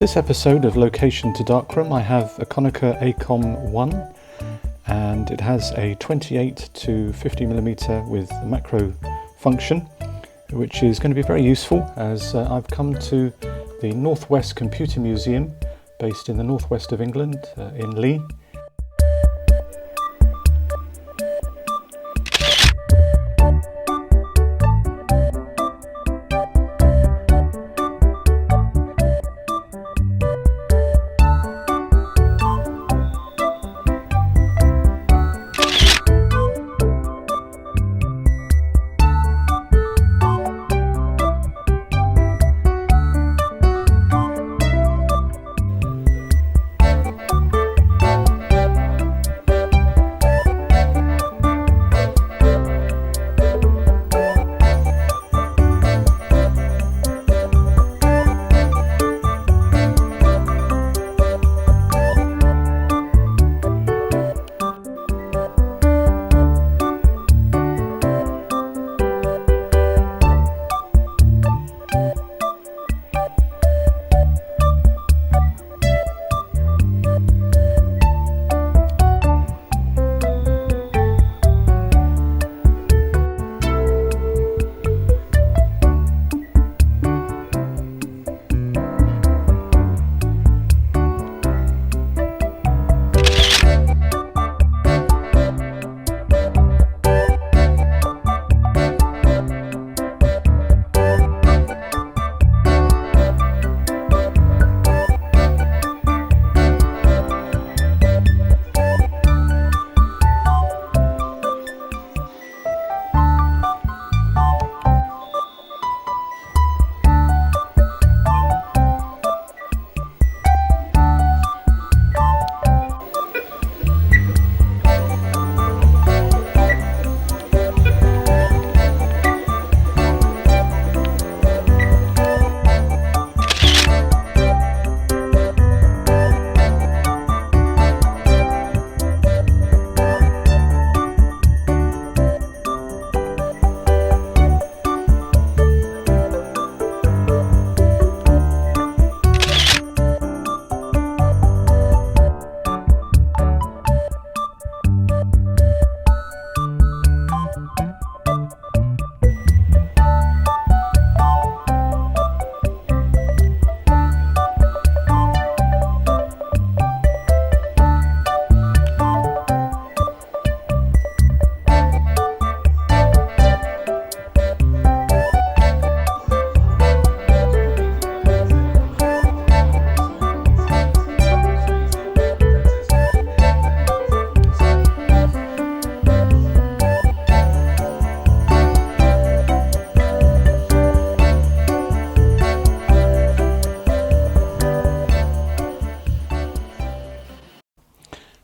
This episode of Location to Darkroom, I have a Konica Acom-1 and it has a 28 to 50mm with a macro function, which is going to be very useful as I've come to the Northwest Computer Museum based in the northwest of England in Leigh.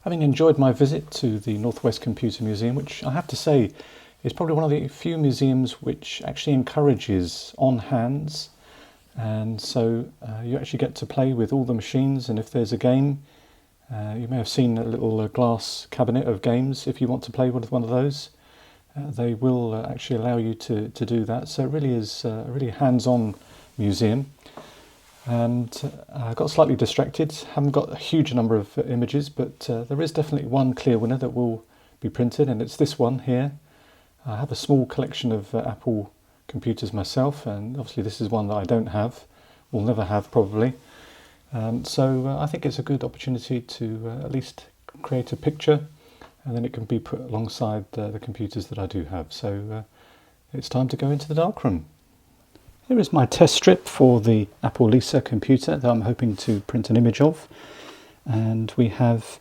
Having enjoyed my visit to the Northwest Computer Museum, which I have to say is probably one of the few museums which actually encourages on hands, and so you actually get to play with all the machines, and if there's a game, you may have seen a little glass cabinet of games. If you want to play with one of those, they will actually allow you to do that. So it really is a really hands-on museum. And I got slightly distracted, haven't got a huge number of images, but there is definitely one clear winner that will be printed, and it's this one here. I have a small collection of Apple computers myself, and obviously this is one that I don't have, will never have probably. So I think it's a good opportunity to at least create a picture, and then it can be put alongside the computers that I do have. So it's time to go into the darkroom. Here is my test strip for the Apple Lisa computer that I'm hoping to print an image of. And we have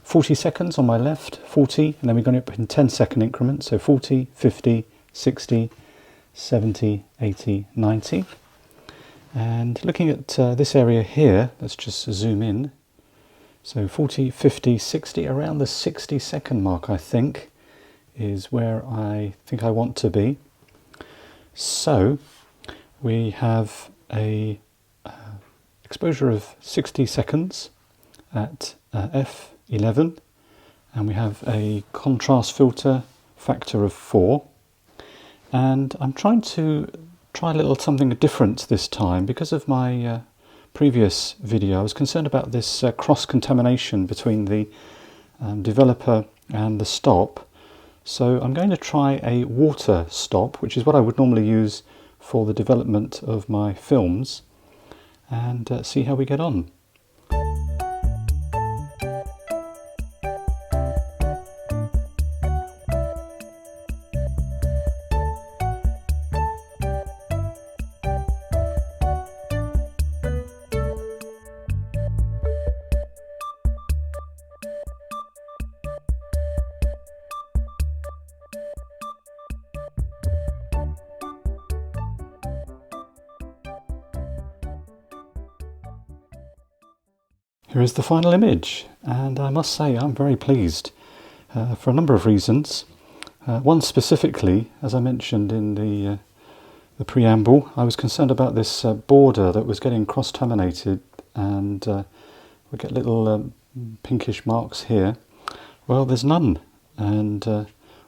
40 seconds on my left, 40, and then we're going to put in 10-second increments. So 40, 50, 60, 70, 80, 90. And looking at this area here, let's just zoom in. So 40, 50, 60, around the 60-second mark, I think, is where I think I want to be. So we have a exposure of 60 seconds at f11, and we have a contrast filter factor of 4. And I'm trying to try a little something different this time because of my previous video, I was concerned about this cross-contamination between the developer and the stop. So I'm going to try a water stop, which is what I would normally use for the development of my films, and see how we get on. Here is the final image, and I must say I'm very pleased for a number of reasons. One specifically, as I mentioned in the preamble, I was concerned about this border that was getting cross-laminated, and we get little pinkish marks here. Well, there's none, and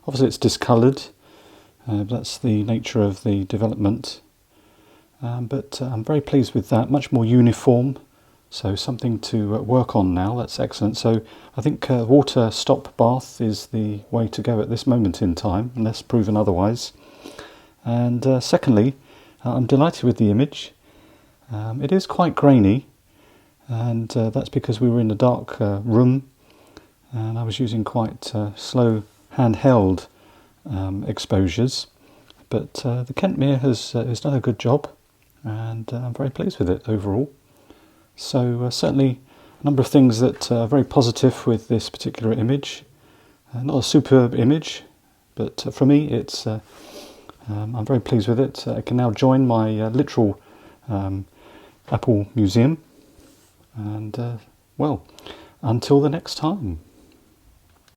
obviously it's discoloured. That's the nature of the development, but I'm very pleased with that. Much more uniform. So something to work on now. That's excellent. So I think water stop bath is the way to go at this moment in time, unless proven otherwise. And secondly, I'm delighted with the image. It is quite grainy, and that's because we were in a dark room, and I was using quite slow handheld exposures. But the Kentmere has done a good job, and I'm very pleased with it overall. So certainly a number of things that are very positive with this particular image. Not a superb image, but for me it's I'm very pleased with it. I can now join my literal Apple museum, and well, until the next time.